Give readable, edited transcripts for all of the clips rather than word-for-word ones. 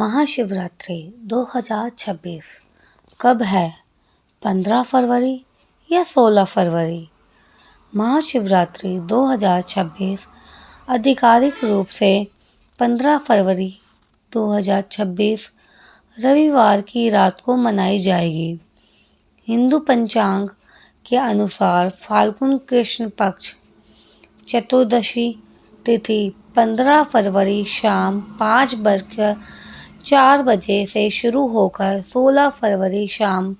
महाशिवरात्रि 2026 कब है? 15 फरवरी या 16 फरवरी? महाशिवरात्रि 2026 आधिकारिक रूप से 15 फरवरी 2026 रविवार की रात को मनाई जाएगी। हिंदू पंचांग के अनुसार फाल्गुन कृष्ण पक्ष चतुर्दशी तिथि 15 फरवरी शाम 5:04 से शुरू होकर 16 फरवरी शाम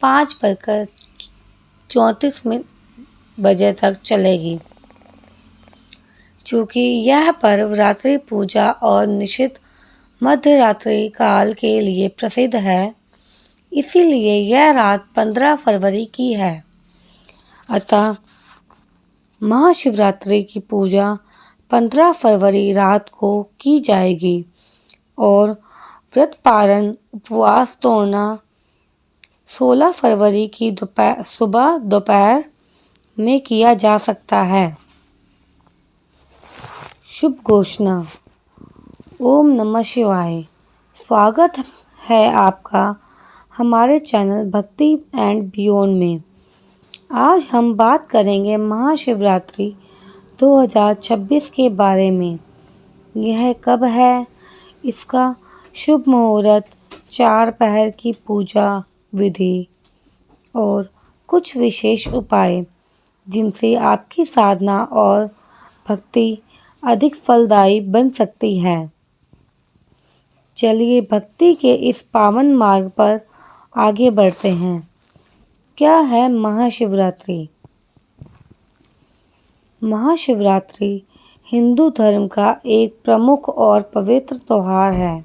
5:34 तक चलेगी। चूँकि यह पर्व रात्रि पूजा और निश्चित मध्यरात्रि काल के लिए प्रसिद्ध है, इसीलिए यह रात 15 फरवरी की है। अतः महाशिवरात्रि की पूजा 15 फरवरी रात को की जाएगी और व्रत पारण उपवास तोड़ना 16 फरवरी की दोपहर में किया जा सकता है। शुभ घोषणा। ओम नमः शिवाय। स्वागत है आपका हमारे चैनल भक्ति एंड बियॉन्ड में। आज हम बात करेंगे महाशिवरात्रि 2026 के बारे में। यह कब है, इसका शुभ मुहूर्त, 4 पहर की पूजा विधि और कुछ विशेष उपाय जिनसे आपकी साधना और भक्ति अधिक फलदायी बन सकती है। चलिए भक्ति के इस पावन मार्ग पर आगे बढ़ते हैं। क्या है महाशिवरात्रि? महाशिवरात्रि हिंदू धर्म का एक प्रमुख और पवित्र त्योहार है,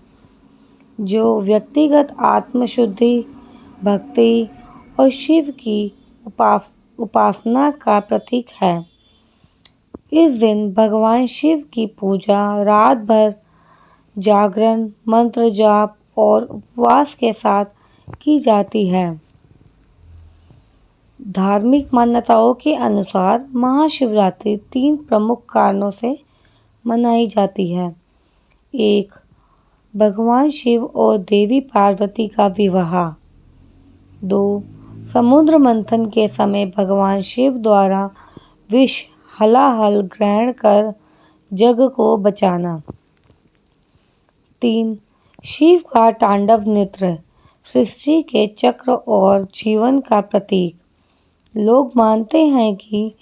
जो व्यक्तिगत आत्मशुद्धि, भक्ति और शिव की उपासना का प्रतीक है। इस दिन भगवान शिव की पूजा रात भर जागरण, मंत्र जाप और उपवास के साथ की जाती है। धार्मिक मान्यताओं के अनुसार महाशिवरात्रि 3 प्रमुख कारणों से मनाई जाती है। 1. भगवान शिव और देवी पार्वती का विवाह। 2. समुद्र मंथन के समय भगवान शिव द्वारा विष हलाहल ग्रहण कर जग को बचाना। 3. शिव का तांडव नृत्य, सृष्टि के चक्र और जीवन का प्रतीक। लोग मानते हैं कि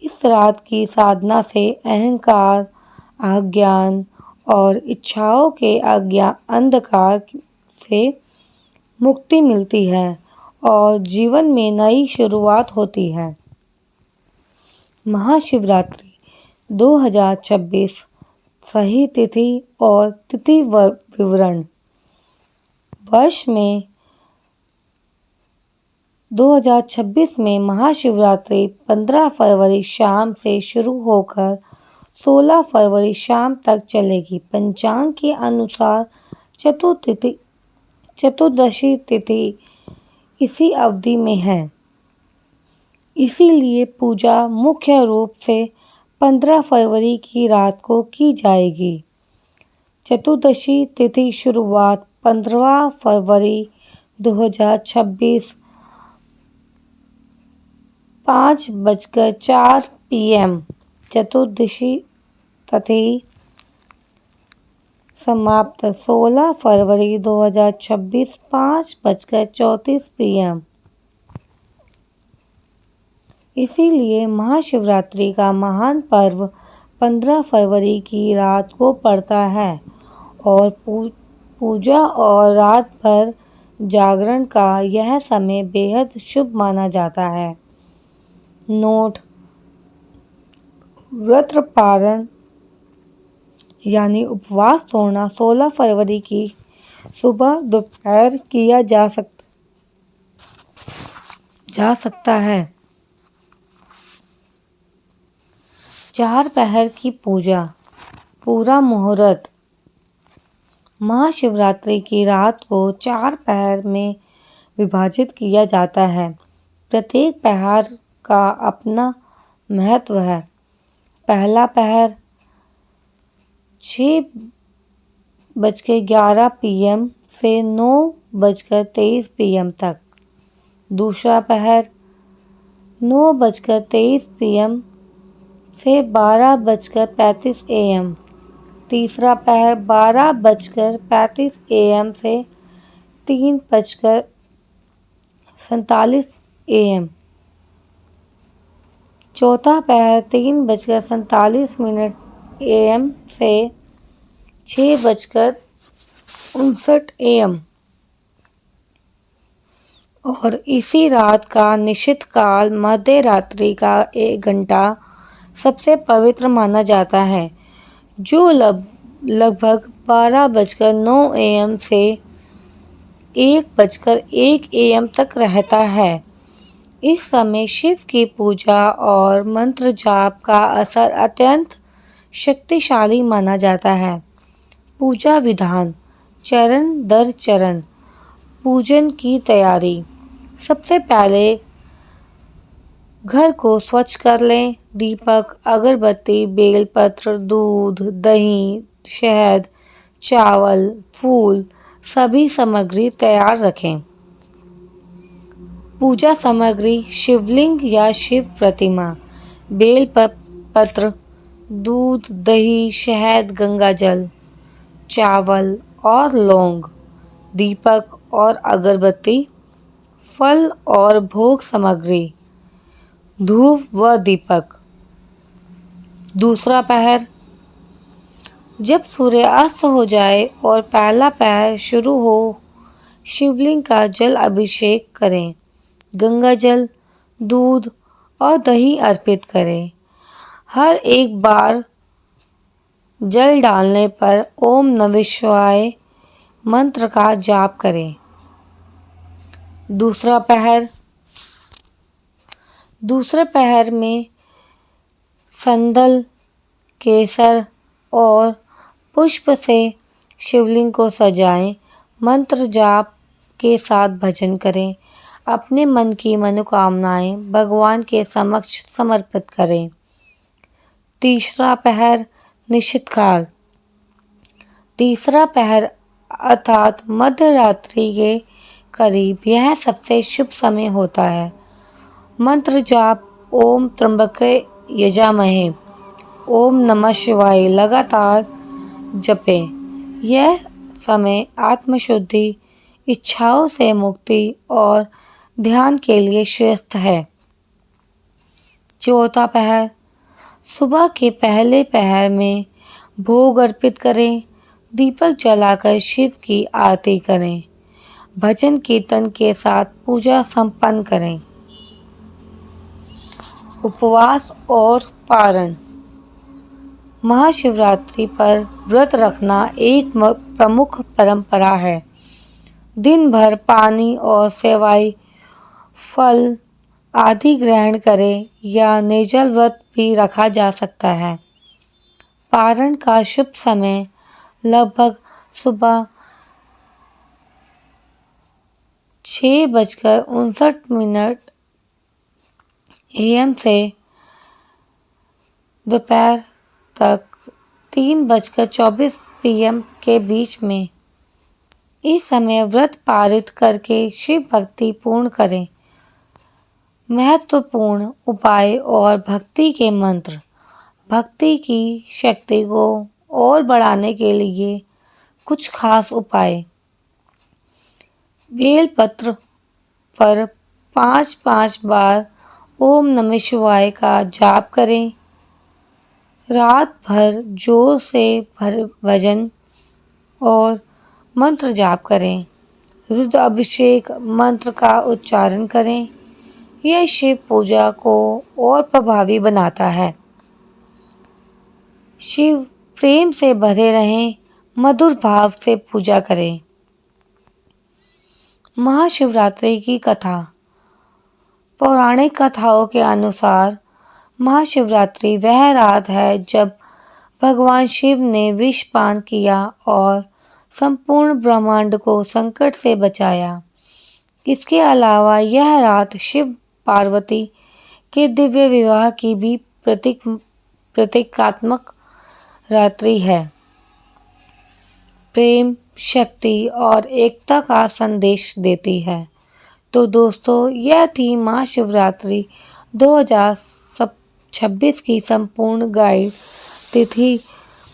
इस रात की साधना से अहंकार, अज्ञान और इच्छाओं के अंधकार से मुक्ति मिलती है और जीवन में नई शुरुआत होती है। महाशिवरात्रि 2026 सही तिथि और तिथि विवरण। वर्ष में 2026 में महाशिवरात्रि 15 फरवरी शाम से शुरू होकर 16 फरवरी शाम तक चलेगी। पंचांग के अनुसार चतुर्दशी तिथि इसी अवधि में है, इसीलिए पूजा मुख्य रूप से 15 फरवरी की रात को की जाएगी। चतुर्दशी तिथि शुरुआत 15 फरवरी 2026 5:04 PM। चतुर्दशी तिथि समाप्त 16 फरवरी 2026 5:34 PM। इसीलिए महाशिवरात्रि का महान पर्व 15 फरवरी की रात को पड़ता है और पूजा और रात भर जागरण का यह समय बेहद शुभ माना जाता है। नोट: व्रत पारण यानी उपवास तोड़ना 16 फरवरी की सुबह दोपहर किया जा सकता है। 4 पहर की पूजा, पूरा मुहूर्त। महाशिवरात्रि की रात को 4 पहर में विभाजित किया जाता है। प्रत्येक पहर का अपना महत्व है। पहला पहर 6 8:11 PM से 9:23 PM तक। दूसरा पहर 9:23 PM से 12:35 AM। तीसरा पहर 12:35 AM से 3:47 AM। चौथा पहर 3:47 AM से 6:59 AM। और इसी रात का निश्चित काल मध्य रात्रि का 1 घंटा सबसे पवित्र माना जाता है, जो लगभग 12:09 AM से 1:01 AM तक रहता है। इस समय शिव की पूजा और मंत्र जाप का असर अत्यंत शक्तिशाली माना जाता है। पूजा विधान चरण दर चरण। पूजन की तैयारी। सबसे पहले घर को स्वच्छ कर लें। दीपक, अगरबत्ती, बेलपत्र, दूध, दही, शहद, चावल, फूल सभी सामग्री तैयार रखें। पूजा सामग्री शिवलिंग या शिव प्रतिमा, बेल पत्र, दूध, दही, शहद, गंगाजल, चावल और लौंग, दीपक और अगरबत्ती, फल और भोग सामग्री, धूप व दीपक। दूसरा पहर जब सूर्य अस्त हो जाए और पहला पहर शुरू हो, शिवलिंग का जल अभिषेक करें। गंगाजल, दूध और दही अर्पित करें। हर एक बार जल डालने पर ओम नमः शिवाय मंत्र का जाप करें। दूसरे पहर में संदल, केसर और पुष्प से शिवलिंग को सजाएं। मंत्र जाप के साथ भजन करें। अपने मन की मनोकामनाएं भगवान के समक्ष समर्पित करें। तीसरा पहर निश्चित काल। तीसरा पहर अर्थात मध्य रात्रि के करीब यह सबसे शुभ समय होता है। मंत्र जाप ओम त्र्यंबके यजामहे, ओम नमः शिवाय लगातार जपें। यह समय आत्मशुद्धि, इच्छाओं से मुक्ति और ध्यान के लिए श्रेष्ठ है। चौथा पहर सुबह के पहले पहर में भोग अर्पित करें। दीपक जलाकर शिव की आरती करें। भजन कीर्तन के साथ पूजा संपन्न करें। उपवास और पारण। महाशिवरात्रि पर व्रत रखना एक प्रमुख परंपरा है। दिन भर पानी और सेवाई फल आदि ग्रहण करें या निर्जल व्रत भी रखा जा सकता है। पारण का शुभ समय लगभग सुबह 6:59 AM से दोपहर तक 3:24 PM के बीच में। इस समय व्रत पारित करके शिव भक्ति पूर्ण करें। महत्वपूर्ण उपाय और भक्ति के मंत्र। भक्ति की शक्ति को और बढ़ाने के लिए कुछ खास उपाय। बेलपत्र पर 5-5 बार ओम नमः शिवाय का जाप करें। रात भर जोर से भजन और मंत्र जाप करें। रुद्र अभिषेक मंत्र का उच्चारण करें। यह शिव पूजा को और प्रभावी बनाता है। शिव प्रेम से भरे रहें, मधुर भाव से पूजा करें। महाशिवरात्रि की कथा। पौराणिक कथाओं के अनुसार महाशिवरात्रि वह रात है जब भगवान शिव ने विष पान किया और संपूर्ण ब्रह्मांड को संकट से बचाया। इसके अलावा यह रात शिव पार्वती के दिव्य विवाह की भी प्रतीकात्मक रात्रि है। प्रेम, शक्ति और एकता का संदेश देती है। तो दोस्तों, यह थी महाशिवरात्रि 2026 की संपूर्ण गाइड। तिथि,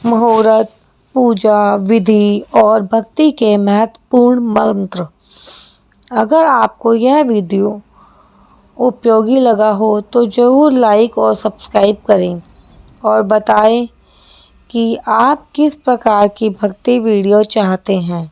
मुहूर्त, पूजा विधि और भक्ति के महत्वपूर्ण मंत्र। अगर आपको यह वीडियो उपयोगी लगा हो तो ज़रूर लाइक और सब्सक्राइब करें और बताएं कि आप किस प्रकार की भक्ति वीडियो चाहते हैं।